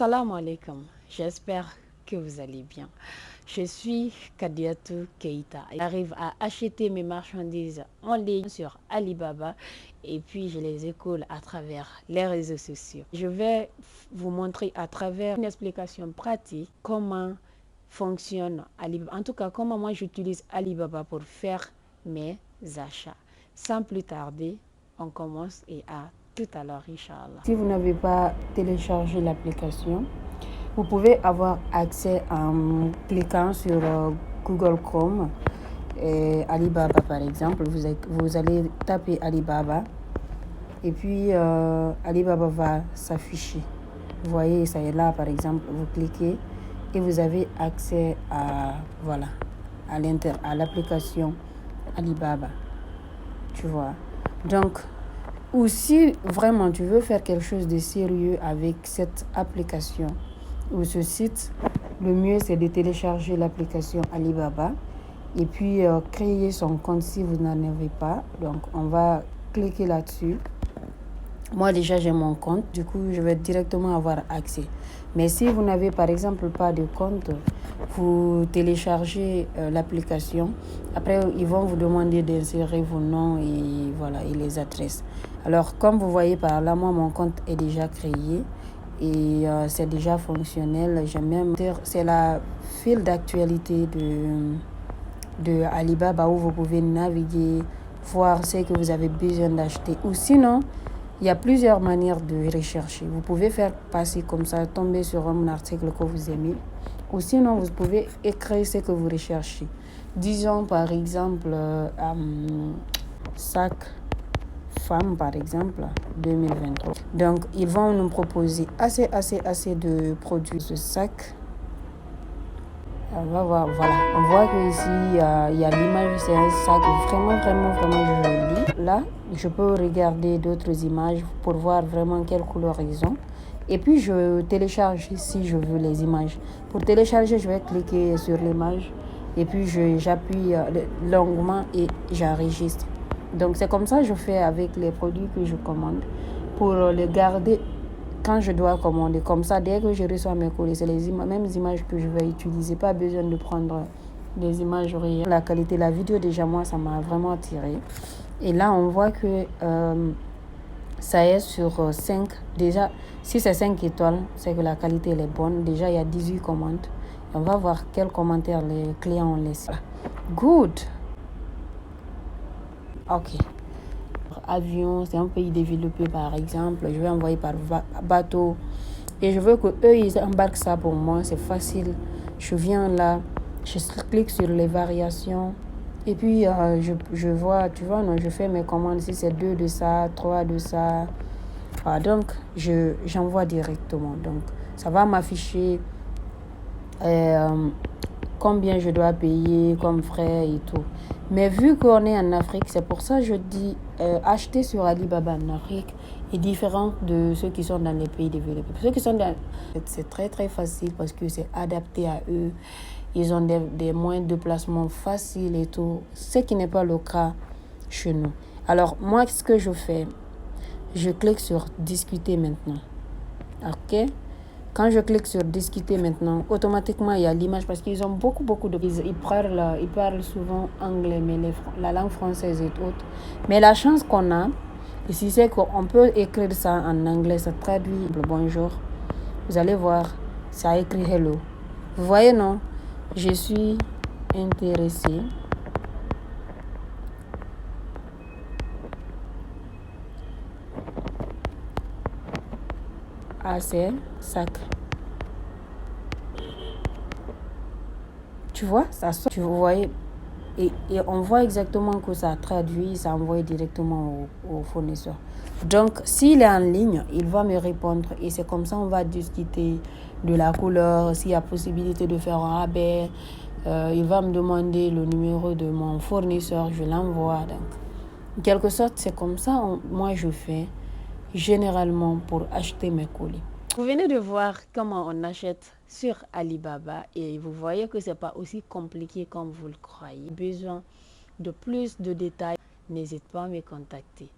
Salam alaikum, j'espère que vous allez bien. Je suis Kadiatou Keita. J'arrive à acheter mes marchandises en ligne sur Alibaba et puis je les écoule à travers les réseaux sociaux. Je vais vous montrer à travers une explication pratique comment fonctionne Alibaba. En tout cas, comment moi j'utilise Alibaba pour faire mes achats. Sans plus tarder, on commence et à tout à l'heure, Inch'Allah. Si vous n'avez pas téléchargé l'application, vous pouvez avoir accès en cliquant sur Google Chrome et Alibaba par exemple. Vous allez taper Alibaba et puis Alibaba va s'afficher. Vous voyez, ça est là par exemple, vous cliquez et vous avez accès à l'application Alibaba. Tu vois. Donc, ou si vraiment tu veux faire quelque chose de sérieux avec cette application ou ce site, le mieux c'est de télécharger l'application Alibaba et puis créer son compte si vous n'en avez pas. Donc on va cliquer là-dessus. Moi déjà j'ai mon compte, du coup je vais directement avoir accès. Mais si vous n'avez par exemple pas de compte, vous téléchargez l'application. Après ils vont vous demander d'insérer vos noms et les adresses. Alors comme vous voyez par là, moi mon compte est déjà créé et c'est déjà fonctionnel. C'est la file d'actualité de Alibaba où vous pouvez naviguer, voir ce que vous avez besoin d'acheter. Ou sinon, il y a plusieurs manières de rechercher. Vous pouvez faire passer comme ça, tomber sur un article que vous aimez. Ou sinon, vous pouvez écrire ce que vous recherchez. Disons par exemple, sac femme par exemple, 2023. Donc, ils vont nous proposer assez de produits de sac. On va voir, voilà. On voit qu'ici, il y a l'image, c'est un sac vraiment joli. Là, je peux regarder d'autres images pour voir vraiment quelle couleur ils ont. Et puis, je télécharge si je veux les images. Pour télécharger, je vais cliquer sur l'image. Et puis, j'appuie longuement et j'enregistre. Donc, c'est comme ça que je fais avec les produits que je commande pour les garder quand je dois commander. Comme ça, dès que je reçois mes colis, c'est les mêmes images que je vais utiliser. Pas besoin de prendre des images réelles. La qualité de la vidéo, déjà, moi, ça m'a vraiment attiré. Et là, on voit que ça est sur 5. Déjà, si c'est 5 étoiles, c'est que la qualité elle est bonne. Déjà, il y a 18 commandes. Et on va voir quels commentaires les clients ont laissés. Good. Ok. Avion, c'est un pays développé par exemple, je vais envoyer par bateau et je veux que eux ils embarquent ça pour moi, c'est facile. Je viens là, je clique sur les variations et puis je vois, tu vois, non, je fais mes commandes. Si c'est 2 de ça, 3 de ça, donc j'envoie directement. Donc ça va m'afficher combien je dois payer comme frais et tout. Mais vu qu'on est en Afrique, c'est pour ça que je dis acheter sur Alibaba en Afrique est différent de ceux qui sont dans les pays développés. Ceux qui sont dans... C'est très facile parce que c'est adapté à eux. Ils ont des moyens de placement faciles et tout. Ce qui n'est pas le cas chez nous. Alors moi, ce que je fais, je clique sur discuter maintenant. Ok? Quand je clique sur discuter maintenant, automatiquement il y a l'image parce qu'ils ont beaucoup de... Ils parlent souvent anglais, mais la langue française et autres. Mais la chance qu'on a ici, c'est qu'on peut écrire ça en anglais, ça traduit le bonjour. Vous allez voir, ça a écrit hello. Vous voyez, non? Je suis intéressée à ces sacs. Tu vois, ça sort. Tu vois, et on voit exactement que ça traduit, ça envoie directement au fournisseur. Donc, s'il est en ligne, il va me répondre et c'est comme ça on va discuter de la couleur, s'il y a possibilité de faire un rabais. Il va me demander le numéro de mon fournisseur, je l'envoie. Donc, en quelque sorte, c'est comme ça moi je fais généralement pour acheter mes colis. Vous venez de voir comment on achète sur Alibaba et vous voyez que ce n'est pas aussi compliqué comme vous le croyez. Besoin de plus de détails, n'hésite pas à me contacter.